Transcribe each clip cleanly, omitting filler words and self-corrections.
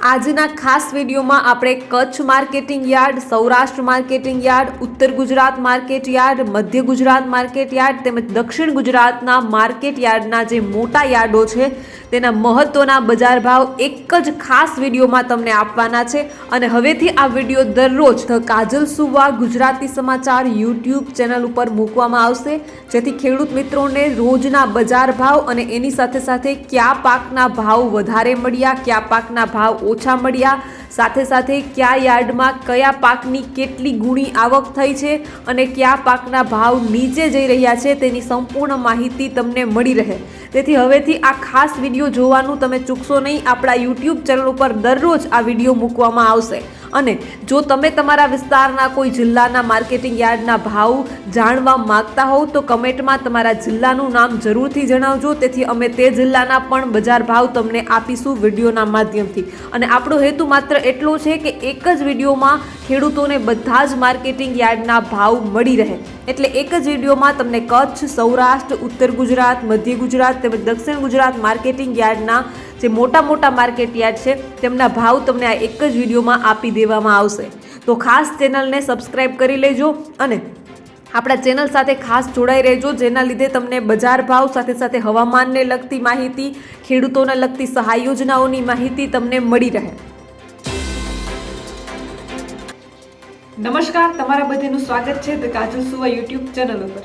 આજના ખાસ વિડીયોમાં આપણે Kutch marketing yard, Saurashtra marketing yard, ઉત્તર ગુજરાત માર્કેટ યાર્ડ, મધ્ય ગુજરાત માર્કેટ યાર્ડ તેમજ દક્ષિણ ગુજરાતના માર્કેટ યાર્ડના જે મોટા યાર્ડો છે તેના મહત્વના બજાર ભાવ એક જ ખાસ વિડીયોમાં તમને આપવાના છે। અને હવેથી આ વિડીયો દરરોજ ધ કાજલ સુવા ગુજરાતી સમાચાર યુટ્યુબ ચેનલ ઉપર મૂકવામાં આવશે, જેથી ખેડૂત મિત્રોને રોજના બજાર ભાવ અને એની સાથે સાથે કયા પાકના ભાવ વધારે મળ્યા, કયા પાકના ભાવ ઓછા મળ્યા, સાથે સાથે કયા યાર્ડમાં કયા પાકની કેટલી ગુણી આવક થઈ છે અને કયા પાકના ભાવ નીચે જઈ રહ્યા છે તેની સંપૂર્ણ માહિતી તમને મળી રહે। તેથી હવેથી આ ખાસ વિડીયો જોવાનું તમે ચૂકશો નહીં। આપણા યુટ્યુબ ચેનલ ઉપર દરરોજ આ વિડીયો મૂકવામાં આવશે। અને જો તમે તમારા વિસ્તારના કોઈ જિલ્લાના માર્કેટિંગ યાર્ડના ભાવ જાણવા માંગતા હોવ તો કમેન્ટમાં તમારા જિલ્લાનું નામ જરૂરથી જણાવજો, તેથી અમે તે જિલ્લાના પણ બજાર ભાવ તમને આપીશું વિડીયોના માધ્યમથી। અને આપણો હેતુ માત્ર એટલો છે કે એક જ વિડીયોમાં ખેડૂતોને બધા જ માર્કેટિંગ યાર્ડના ભાવ મળી રહે, એટલે એક જ વિડીયોમાં તમને કચ્છ, સૌરાષ્ટ્ર, ઉત્તર ગુજરાત, મધ્ય ગુજરાત તેમજ દક્ષિણ ગુજરાત માર્કેટિંગ યાર્ડના જે મોટા માર્કેટ યાર્ડ છે તેમના ભાવ તમને આ એક જ વિડીયોમાં આપી દેવામાં આવશે। તો ખાસ ચેનલને સબસ્ક્રાઈબ કરી લેજો અને આપણા ચેનલ સાથે ખાસ જોડાઈ રહેજો, જેના લીધે તમને બજાર ભાવ સાથે સાથે હવામાનને લગતી માહિતી, ખેડૂતોને લગતી સહાય યોજનાઓની માહિતી તમને મળી રહે। નમસ્કાર, તમારા બધાનું સ્વાગત છે ધ કાજલ સુવા યુટ્યુબ ચેનલ ઉપર।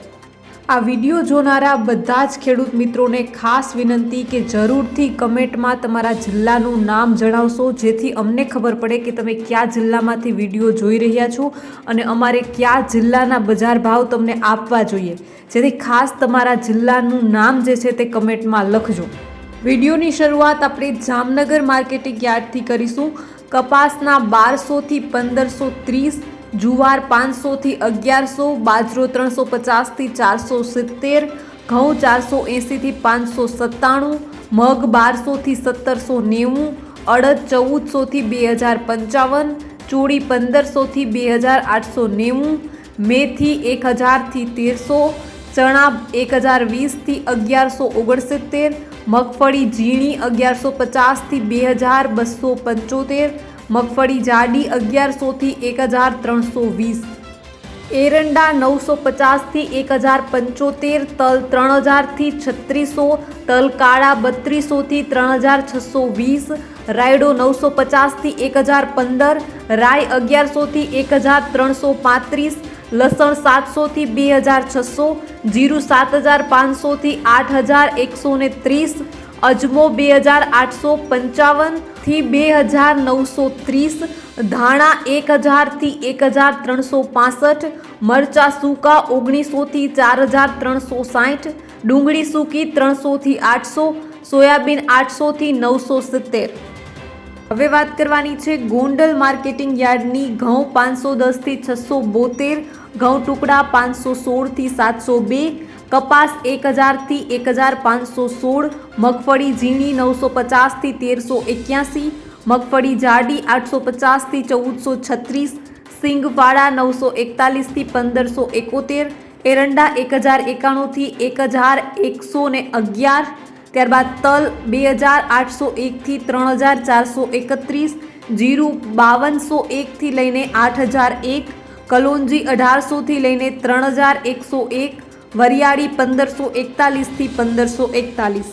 આ વિડીયો જોનારા બધા જ ખેડૂત મિત્રોને ખાસ વિનંતી કે જરૂરથી કમેન્ટમાં તમારા જિલ્લાનું નામ જણાવશો, જેથી અમને ખબર પડે કે તમે કયા જિલ્લામાંથી વિડીયો જોઈ રહ્યા છો અને અમારે કયા જિલ્લાના બજાર ભાવ તમને આપવા જોઈએ, જેથી ખાસ તમારા જિલ્લાનું નામ જે છે તે કમેન્ટમાં લખજો। વિડીયોની શરૂઆત આપણે જામનગર માર્કેટિંગ યાર્ડથી કરીશું। કપાસના 1200 થી 1530, જુવાર 500 થી 1100, બાજરો 350 થી 470, ઘઉં 480 થી 597, મગ 1200 થી 1790, અડદ 1400 થી 2055, ચોળી 1500 થી 2890, મેથી 1000 થી 1300, ચણા 1020 થી 1169, મગફળી ઝીણી 1150 થી 2275, મગફળી જાડી 1100 થી 1320, એરંડા 950 થી 1075, તલ 3000 થી 3600, તલ કાળા 3200 થી 3620, રાયડો 950 થી 1015, રાઈ 1100 થી 1335, લસણ 700 થી 2600, જીરું 7500 થી 8130, અજમો 2855 થી 2930, ધાણા 1000 થી 1365, મરચા સૂકા 1900 થી 4360, ડુંગળી સૂકી 300 થી 800, સોયાબીન 800 થી 970। હવે વાત કરવાની છે ગોંડલ માર્કેટિંગ યાર્ડની। ઘઉં 510 થી 672, ઘઉં ટુકડા 516 થી 702, કપાસ 1000 થી 1516, મગફળી ઝીણી 950 થી 1381, મગફળી જાડી 850 થી 1436, સિંગવાળા 941 થી 1571, એરંડા 1091 થી 1111, ત્યારબાદ તલ 2801 થી 3431, જીરું 5201 થી લઈને 8001, કલોંજી 1800 થી લઈને 3101, વરિયાળી 1541 થી 1541,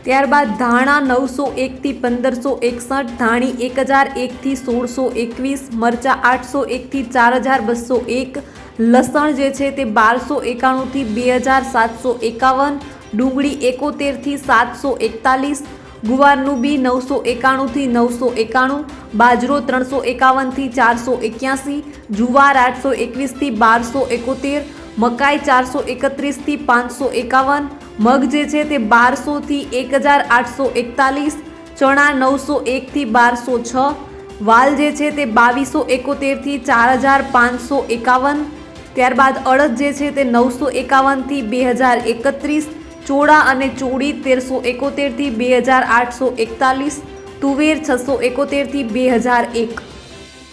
ત્યારબાદ ધાણા 901 થી 1561, ધાણી 1001 થી 1621, મરચા 801 થી 4201, લસણ જે છે તે 1291 થી 2751, ડુંગળી 71 થી 741, ગુવારનું બી 991 થી 991, બાજરો 351 થી 481, જુવાર 821 થી 1271, મકાઈ 431 થી 551, મગ જે છે તે 1200 થી 1841, ચણા 901 થી 1206, વાલ જે છે તે 2271 થી 4551, ત્યારબાદ અડદ જે છે તે 951 થી 2031, ચોળા અને ચોળી 1371 થી 2841, તુવેર 671 થી 2001।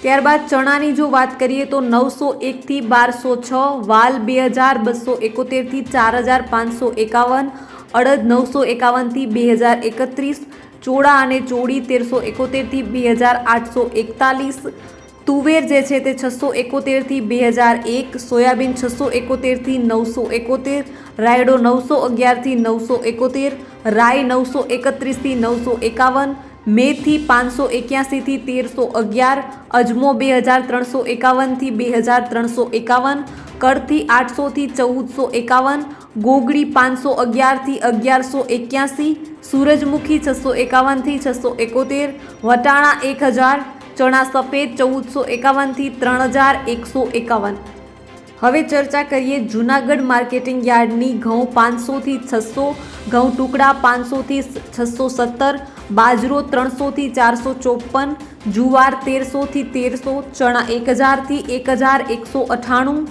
ત્યારબાદ ચણાની જો વાત કરીએ તો 901 થી 1206, વાલ 2271 થી 4551, અડદ 951 થી 2031, ચોળા અને ચોળી 1371 થી 2841, તુવેર જે છે તે 671 થી 2001, સોયાબીન 671 થી 971, રાયડો 911 થી 971, રાઈ 931 થી 951, મેથી 581 થી 1311, અજમો 2351 થી 2351, કરથી 800 થી 1451, ગોગડી 511 થી 1181, સૂરજમુખી 651 થી 671, વટાણા 1000, ચણા સફેદ 1451 થી 3151. હવે ચર્ચા કરીએ જૂનાગઢ માર્કેટિંગ યાર્ડની. ઘઉં 500 થી 600, ઘઉં ટુકડા 500 થી 617, બાજરો 300 થી 454, જુવાર 1300 થી 1300, ચણા 1000 થી 1198.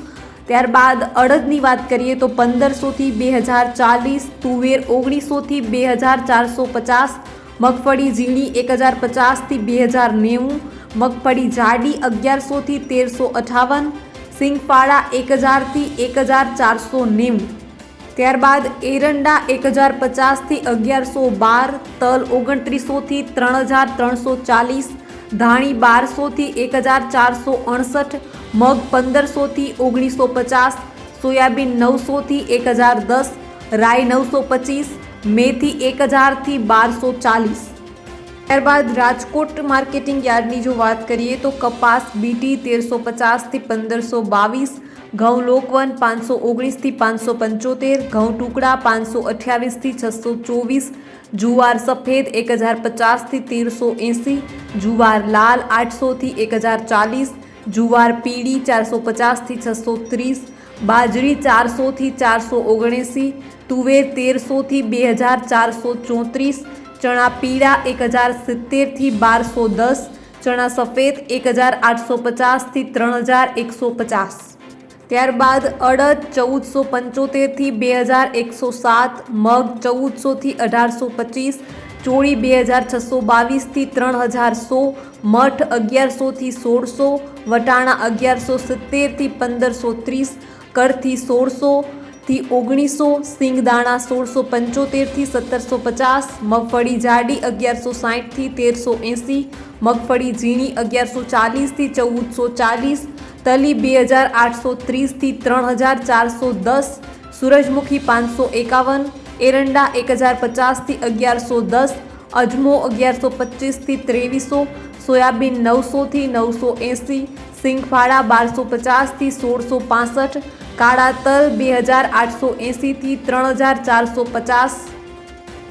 ત્યારબાદ અડદની વાત કરીએ તો 1500 થી 2040, તુવેર 1900 થી 2450, મગફળી ઝીણી 1050 થી 2090, મગફળી જાડી 1100 થી 1358, સિંગફાળા 1000 થી 1490. ત્યારબાદ એરંડા 1050 થી 1112, તલ 2900 થી 3340, ધાણી 1200 થી 1468, મગ 1500 થી 1950, સોયાબીન 900 થી 1010, રાઈ 925, મેથી 1000 થી 1240. ત્યારબાદ રાજકોટ માર્કેટિંગ યાર્ડની જો વાત કરીએ તો કપાસ બીટી 1350 થી 1522, ઘઉં લોકવન 519 થી 575, ઘઉં ટુકડા 528 થી 624, જુવાર સફેદ 1050 થી 1380, જુવાર લાલ 800 થી 1040, જુવાર પીળી 450 થી 630, બાજરી 400 થી 479, તુવેર 1300 થી 2434, ચણા પીળા 1070 થી 1210, ચણા સફેદ 1850 થી 3150. ત્યારબાદ અડદ 1475 થી 2107, મગ 1400 થી 1825, ચોળી 2622 થી 3100, મઠ 1100 થી 1600, વટાણા 1170 થી 1530, કરથી 1600 થી 1900, સિંગદાણા 1675 થી 1750, મગફળી જાડી 1160 થી 1380, મગફળી ઝીણી 1140 થી 1440, તલી 2830 થી 3410, સૂરજમુખી 551, એરંડા 1050 થી 1110, અજમો 1125 થી 2300, સોયાબીન 900 થી 980, સિંગફાળા 1250 થી 1665, કાળા તલ 2880 થી 3450.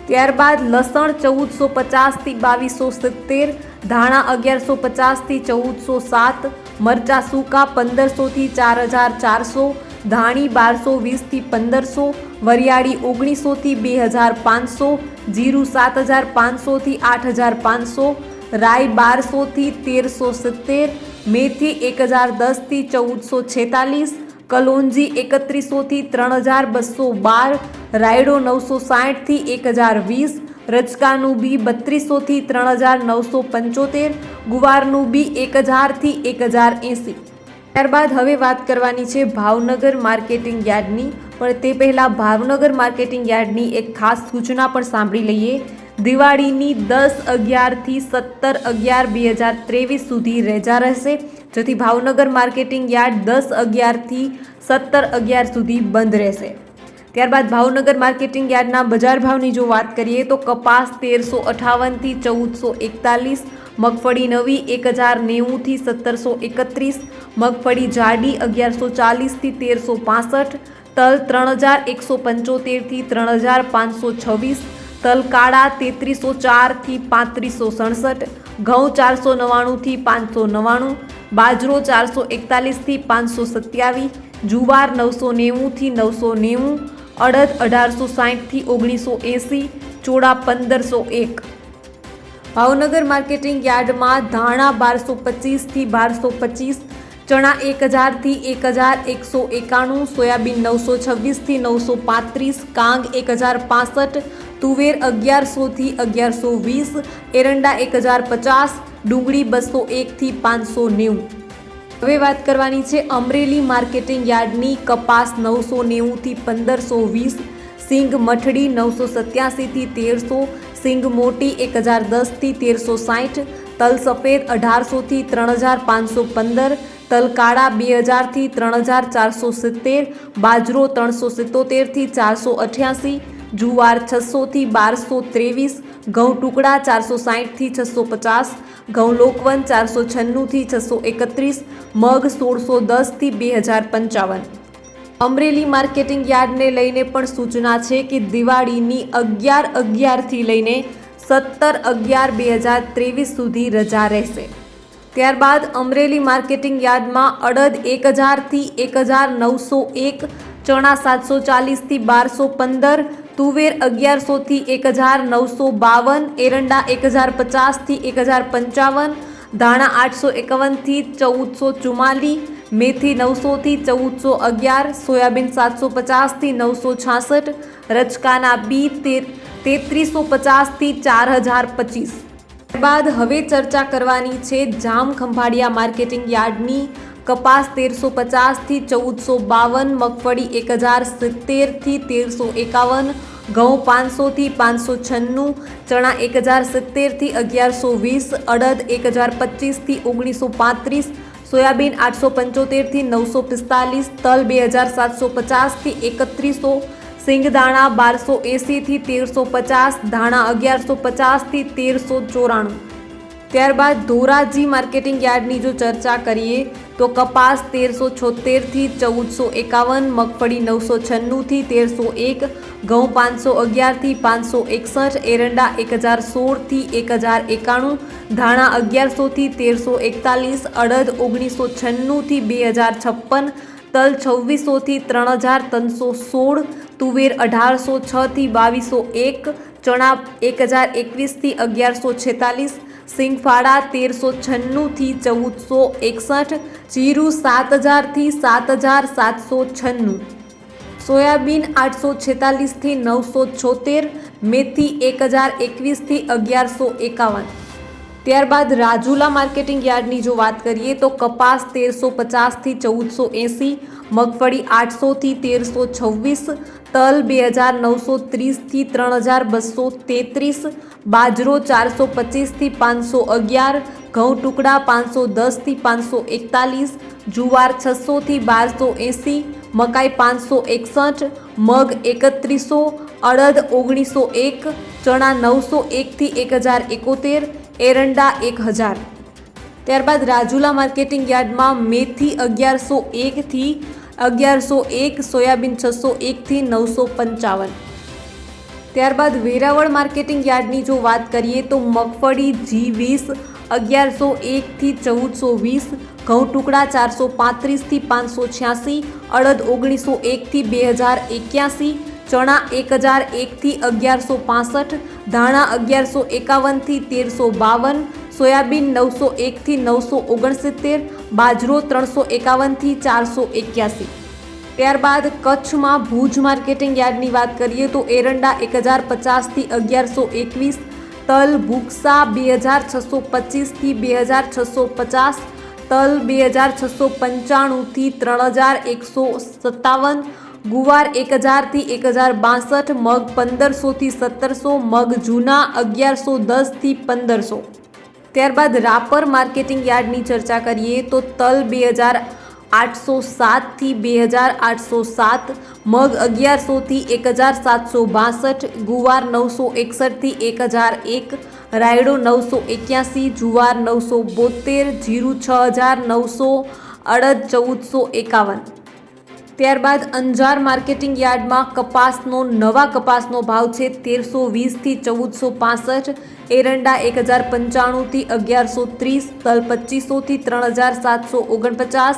ત્યારબાદ લસણ 1450 થી 2270, ધાણા 1150 થી 1407, મરચાં સૂકા 1500 થી 4400, ધાણી 1220 થી 1500, વરિયાળી 1900 થી 2500, જીરું 7500 થી 8500, રાઈ 1200 થી 1370, મેથી 1010 થી 1446, કલોંજી 3100 થી 3212, રાયડો 960 થી 1020, રચકાનું બી 3200 થી 3975, ગુવારનું બી 1000 થી 1080. ત્યારબાદ હવે વાત કરવાની છે ભાવનગર માર્કેટિંગ યાર્ડની. પણ તે પહેલાં ભાવનગર માર્કેટિંગ યાર્ડની એક ખાસ સૂચના પણ સાંભળી લઈએ. દિવાળીની 10/11 થી 17/11/2023 સુધી રજા રહેશે, જેથી ભાવનગર માર્કેટિંગ યાર્ડ 10/11 થી 17/11 સુધી બંધ રહેશે. ત્યારબાદ ભાવનગર માર્કેટિંગ યાર્ડના બજાર ભાવની જો વાત કરીએ તો કપાસ 1358 થી 1441, મગફળી નવી 1090 થી 1731, મગફળી જાડી 1140 થી 1365, તલ 3175 થી 3526, તલ કાળા 3304 થી 3567, ઘઉં 499 થી 599, બાજરો 441 થી 527, જુવાર 990 થી 990, અડદ 1860 થી 1980, ચોળા 1501. ભાવનગર માર્કેટિંગ યાર્ડમાં ધાણા 1225 થી 1225, ચણા 1000 થી 1191, સોયાબીન 926 થી 935, કાંગ 1065, તુવેર 1100 થી 1120, એરંડા 1050, ડુંગળી 201 થી 590. હવે વાત કરવાની છે અમરેલી માર્કેટિંગ યાર્ડની. કપાસ 990 થી 1520, સિંગ મઠડી 987 થી 1300, સિંગ મોટી 1010 થી 1360, તલ સફેદ 1800 થી 3515, તલ કાળા 2000 થી 3470, બાજરો 377 થી 488, જુવાર 600 થી 1223, ઘઉં ટુકડા 460 થી 650, ઘઉં લોકવન 496 થી 631, મગ 1610 થી 2055। અમરેલી માર્કેટિંગ યાર્ડને લઈને પણ સૂચના છે કે દિવાળીની 11/11 થી લઈને 17/11/2023 સુધી રજા રહેશે। ત્યારબાદ અમરેલી માર્કેટિંગ યાર્ડમાં અડદ 1000 થી 1901, ચણા 740 થી 1215, તુવેર 1100 થી 1952, એરંડા 1050 થી 1055, ધાણા 851 થી 1444, મેથી 900 થી 1411, સોયાબીન 750 થી 966, રચકાના બી 3350 થી 4025। ત્યારબાદ હવે ચર્ચા કરવાની છે જામ ખંભાળિયા માર્કેટિંગ યાર્ડની। કપાસ 1350 થી 1452, મગફળી 1070 થી 1351, ઘઉં 500 થી 596, ચણા 1070 થી 1120, અડદ 1025 થી 1935, સોયાબીન 875 થી 945, તલ 2750 થી 3100, સિંગદાણા 1280 થી 1350, ધાણા 1150 થી 1394। ત્યારબાદ ધોરાજી માર્કેટિંગ યાર્ડની જો ચર્ચા કરીએ તો કપાસ 1376 થી 1451, મગફળી 996 થી 1301, ઘઉં 511 થી 561, એરંડા 1016 થી 1091, ધાણા 1100 થી 1341, અડદ 1996 થી 2056, તલ 2600 થી 3316, તુવેર 1806 થી 2201, ચણા 1021 થી 1146, સિંગફાડા 1396 થી 1461, જીરું 7000 થી 7796, સોયાબીન 846 થી 976, મેથી 1021 થી 1151। ત્યારબાદ રાજુલા માર્કેટિંગ યાર્ડની જો વાત કરીએ તો કપાસ 1350 થી 1480, મગફળી 800 થી 1326, તલ 2930 થી 3233, બાજરો 425 થી 511, ઘઉં ટુકડા 510 થી 541, જુવાર 600 થી 1280, મકાઈ 561, મગ 3100, અડદ 1901, ચણા 901 થી 1071, એરંડા 1000। ત્યારબાદ રાજુલા માર્કેટિંગ યાર્ડમાં મેથી 1101 થી 1101, સોયાબીન 601 થી 955। ત્યારબાદ વેરાવળ માર્કેટિંગ યાર્ડની જો વાત કરીએ તો મગફળી G20 1101 થી 1420, ઘઉં ટુકડા 435 થી 586, અડદ 1901 થી 2081, ચણા 1001 થી 1165, ધાણા 1151 થી 1352, સોયાબીન 901 થી 969, બાજરો 351 થી 481। ત્યારબાદ કચ્છમાં ભુજ માર્કેટિંગ યાર્ડની વાત કરીએ તો એરંડા 1050 થી 1121, તલ ભૂકસા 2625 થી 2650, તલ 2695 થી 3157, ગુવાર 1000 થી 1062, મગ 1500 થી 1700, મગ જૂના 1110 થી 1500। ત્યારબાદ રાપર માર્કેટિંગ યાર્ડની ચર્ચા કરીએ તો તલ 2807 થી 2807, મગ 1100 થી 1762, ગુવાર 961 થી 1001, રાયડો 981, જુવાર 972, જીરું 6900, અડદ 1451। ત્યારબાદ અંજાર માર્કેટિંગ યાર્ડમાં નવા કપાસનો ભાવ છે 1320 થી 1465, એરંડા 1095 થી 1130, તલ 2500 થી 3749,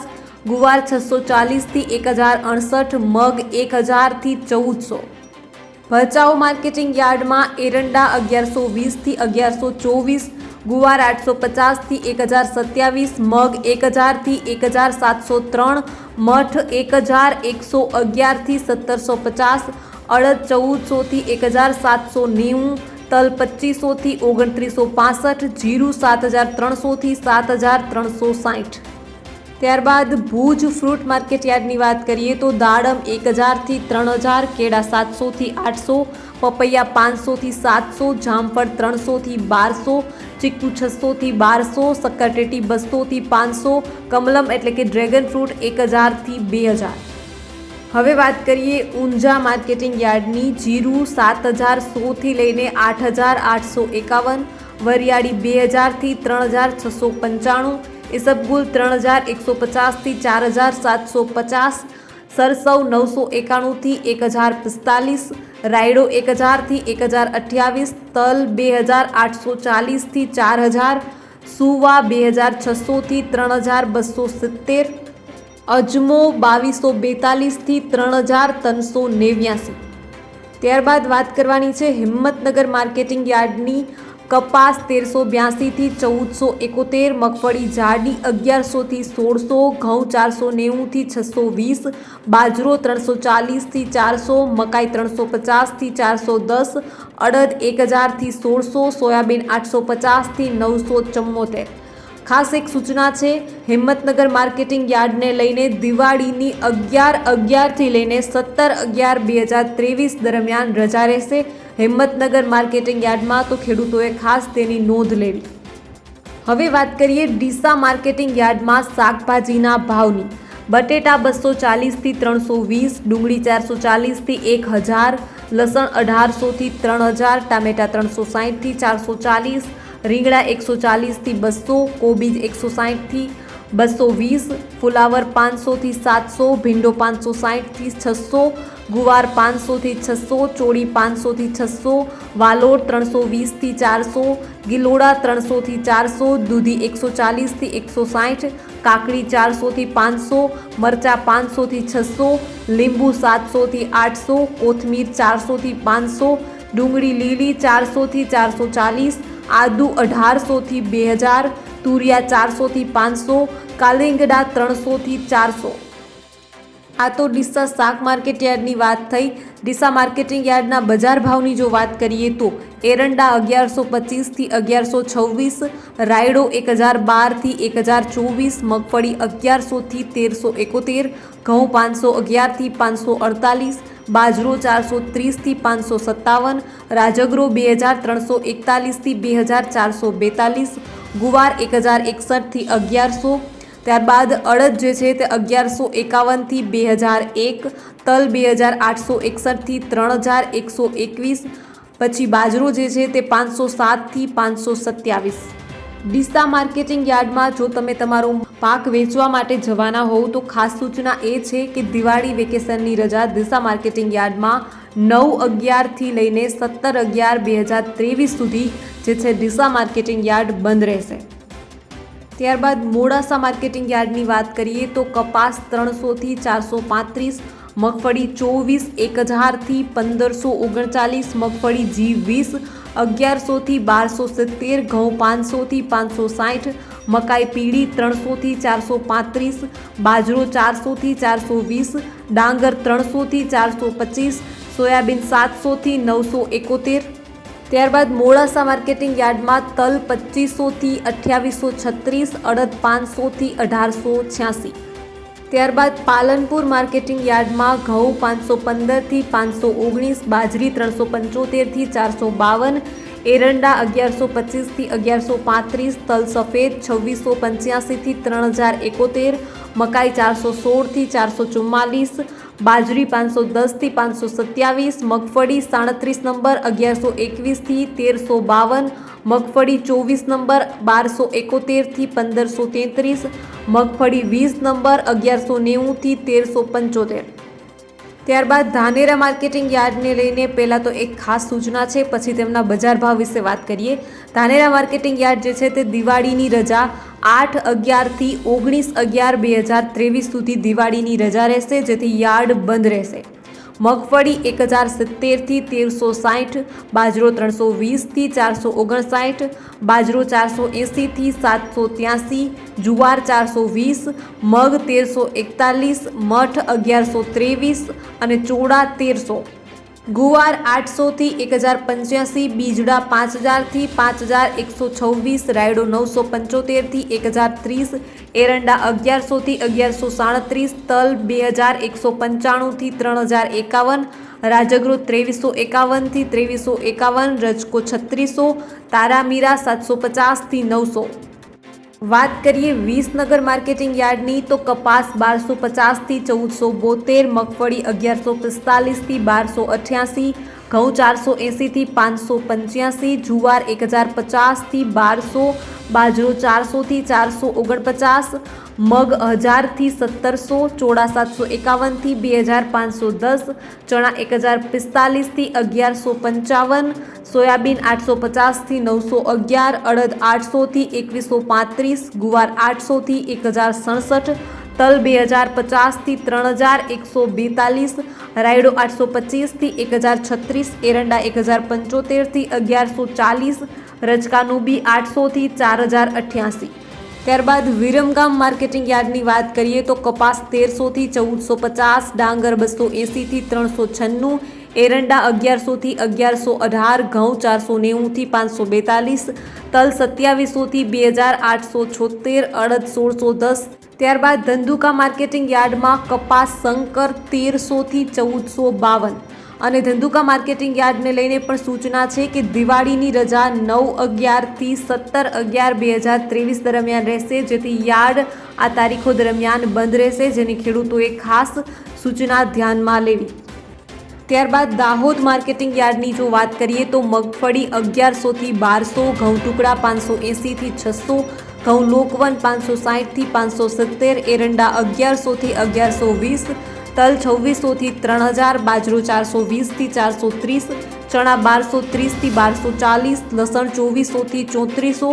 ગુવાર 640 થી 1068, મગ 1000 થી 1400। ભચાઉ માર્કેટિંગ યાર્ડમાં એરંડા 1120 થી 1124, ગુવાર 850 થી 1027, મગ 1000 થી 1703, મઠ 1111 થી 1750, અડદ 1400 થી 1790, તલ 2500 થી 2965, જીરું 7300 થી 7360। ત્યારબાદ ભુજ ફ્રૂટ માર્કેટ યાર્ડની વાત કરીએ તો દાડમ 1000 થી 3000, કેળા 700 થી 800, પપૈયા 500 થી 700, જામફળ 300 થી 1200, ચીકુ 600 થી 1200, શક્કરટેટી 200 થી 500, કમલમ એટલે કે ડ્રેગન ફ્રૂટ 1000 થી 2000। હવે વાત કરીએ ઊંઝા માર્કેટિંગ યાર્ડની। જીરું 7100 થી લઈને 8851, વરિયાળી 2000 થી 3695, ઈસબગુલ 3150 થી 4750, સરસવ 991 થી 1045, રાયડો 1000 થી 1028, તલ 2840 થી 4000, સુવા 2600 થી 3270, અજમો 2242 થી 3389। ત્યારબાદ વાત કરવાની છે હિંમતનગર માર્કેટિંગ યાર્ડની। કપાસ 1382 થી 1471, મગફળી જાડી 1100 થી 1600, ઘઉં 490 થી 620, બાજરો 340 થી 400, મકાઈ 350 થી 410, અડદ 1000 થી 1600, સોયાબીન 850 થી 974। ખાસ એક સૂચના છે, હિંમતનગર માર્કેટિંગ યાર્ડને લઈને દિવાળીની 11/11 થી લઈને 17/11/2023 દરમિયાન રજા રહેશે હિંમતનગર માર્કેટિંગ યાર્ડમાં, તો ખેડૂતોએ ખાસ તેની નોંધ લેવી। હવે વાત કરીએ ડીસા માર્કેટિંગ યાર્ડમાં શાકભાજીના ભાવની। બટેટા 240 થી 320, ડુંગળી 440 થી 1000, લસણ 1800 થી 3000, ટામેટા 360 થી 440, રીંગણા 140 થી 200, કોબીજ 160 થી 220, ફુલાવર 500 થી 700, ભીંડો 560 થી 600, ગુવાર 500 થી 600, ચોળી 500 થી 600, વાલોડ 320 થી 400, ગિલોડા 300 થી 400, દૂધી 140 થી 160, કાકડી 400 થી 500, મરચા 500 થી 600, લીંબુ 700 થી 800, કોથમીર 400 થી 500, ડુંગળી લીલી 400 થી 440, આદુ 1800 થી 2000, તુરિયા 400 થી 500, કાલિંગડા 300 થી 400। આ તો ડીસા શાક માર્કેટ યાર્ડની વાત થઈ। ડીસા માર્કેટિંગ યાર્ડના બજાર ભાવની જો વાત કરીએ તો એરંડા 1125 થી 1126, રાયડો 1012 થી 1024, મગફળી 1100 થી 1371, ઘઉં 511 થી 548, બાજરો 430 થી 557, રાજગરો 2341 થી 2442, ગુવાર 1061 થી 1100। ત્યારબાદ અડદ જે છે તે 1151 થી 2001, તલ 2861 થી 3121, પછી બાજરો જે છે તે 507 થી 527। ડીસા માર્કેટિંગ યાર્ડમાં જો તમે તમારો પાક વેચવા માટે જવાના હોવ તો ખાસ સૂચના એ છે કે દિવાળી વેકેશનની રજા ડીસા માર્કેટિંગ યાર્ડમાં 9/11 થી લઈને 17/11/2023 સુધી જે છે ડીસા માર્કેટિંગ યાર્ડ બંધ રહેશે। ત્યારબાદ મોડાસા માર્કેટિંગ યાર્ડની વાત કરીએ તો કપાસ 300 થી 435, મગફળી 24 1000 થી 1539, મગફળી G20 1100 થી 1270, ઘઉં 500 થી 560, મકાઈ પીળી 300 થી 435, બાજરો 400 થી 420, ડાંગર 300 થી 425, સોયાબીન 700 થી 971। ત્યારબાદ મોડાસા માર્કેટિંગ યાર્ડમાં તલ 2500 થી 2836, અડદ 500 થી 1886। ત્યારબાદ પાલનપુર માર્કેટિંગ યાર્ડમાં ઘઉં 515 થી 519, બાજરી 375 થી 452, એરંડા 1125 થી 1135, તલ સફેદ 2685 થી 3071, મકાઈ 416 થી 444, બાજરી 510 થી 527, મગફળી 37 નંબર 1121 થી 1352, મગફળી 24 નંબર 1271 થી 1533, મગફળી 20 નંબર 1190 થી 1375। ત્યારબાદ ધાનેરા માર્કેટિંગ યાર્ડને લઈને પહેલાં તો એક ખાસ સૂચના છે, પછી તેમના બજાર ભાવ વિશે વાત કરીએ। ધાનેરા માર્કેટિંગ યાર્ડ જે છે તે દિવાળીની રજા 8/11 થી 19/11/2023 સુધી દિવાળીની રજા રહેશે, જેથી યાર્ડ બંધ રહેશે। મગફળી 1070 થી 1360, બાજરો 320 થી 459, બાજરો 480 થી 783, જુવાર 420, મગ 1341, મઠ 1123 અને ચોળા 1300। ગુવાર 800 થી 1085, બીજડા 5000 થી 5126, રાયડો 975 થી 1030, એરંડા 1100 થી 1137, તલ 2195 થી 3051, રાજગરો 2351 થી 2351, રજકો 3600, તારામીરા 750 થી 900। વાત કરીએ વિસનગર માર્કેટિંગ યાર્ડની તો કપાસ 1250 થી 1472, મગફળી 1145 થી 1288, ઘઉં 480 થી 585, જુવાર 1050 થી 1200, બાજરો 400 થી 449, મગ 1000 થી 1700, ચોળા 751 થી 2510, ચણા 1045 થી 1155, સોયાબીન 850 થી 911, અડદ 800 થી 2135, ગુવાર 800 થી 1067, તલ 2050 થી 3142, રાયડો 825 થી 1036, એરંડા 1075 થી 1140, રજકાનું બી 800 થી 4088। ત્યારબાદ વિરમગામ માર્કેટિંગ યાર્ડની વાત કરીએ તો કપાસ 1300 થી 1450, ડાંગર 280 થી 396, એરંડા 1100 થી 1118, ઘઉં 490 થી 542, તલ 2700 થી 2876, અડદ 1610। ત્યારબાદ ધંધુકા માર્કેટિંગ યાર્ડમાં કપાસ શંકર 1300 થી 1452, અને ધંધુકા માર્કેટિંગ યાર્ડને લઈને પણ સૂચના છે કે દિવાળીની રજા 9/11 થી 17/11/2023 દરમિયાન રહેશે, જેથી યાર્ડ આ તારીખો દરમિયાન બંધ રહેશે, જેની ખેડૂતોએ ખાસ સૂચના ધ્યાનમાં લેવી। ત્યારબાદ દાહોદ માર્કેટિંગ યાર્ડની જો વાત કરીએ તો મગફળી 1100 થી 1200, ઘઉં ટુકડા 580 થી 600, ઘઉં લોકવન 560 થી 570, એરંડા 1100 થી 1120, તલ 2600 થી 3000, બાજરો 420 થી 430, ચણા 1230 થી 1240, લસણ 2400 થી 3400,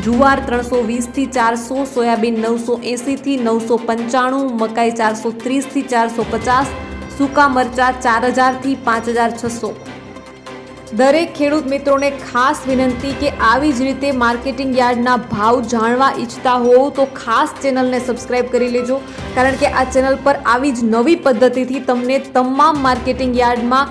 જુવાર 320 થી 400, સોયાબીન 980 થી 995, મકાઈ 430 થી 450, સૂકા મરચા 4000 થી 5600। દરેક ખેડૂત મિત્રોને ખાસ વિનંતી કે આવી જ રીતે માર્કેટિંગ યાર્ડના ભાવ જાણવા ઈચ્છતા હોવ તો ખાસ ચેનલને સબસ્ક્રાઇબ કરી લેજો, કારણ કે આ ચેનલ પર આવી જ નવી પદ્ધતિથી તમને તમામ માર્કેટિંગ યાર્ડમાં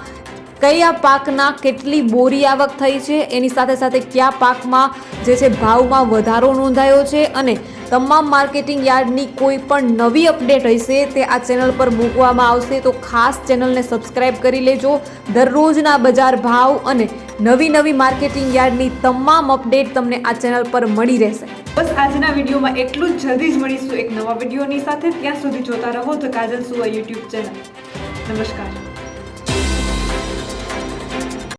કયા પાકના કેટલી બોરી આવક થઈ છે, એની સાથે સાથે કયા પાકમાં જે છે ભાવમાં વધારો નોંધાયો છે, અને તમામ માર્કેટિંગ યાર્ડની કોઈ પણ નવી અપડેટ હશે તે આ ચેનલ પર મૂકવામાં આવશે, તો ખાસ ચેનલને સબસ્ક્રાઇબ કરી લેજો। દરરોજના બજાર ભાવ અને નવી માર્કેટિંગ યાર્ડની તમામ અપડેટ તમને આ ચેનલ પર મળી રહેશે। બસ આજના વિડીયોમાં એટલું જ, જલ્દી જ મળીશું એક નવા વિડીયોની સાથે। ત્યાં સુધી જોતા રહો ધ કાજલ સુવા યુટ્યુબ ચેનલ। નમસ્કાર।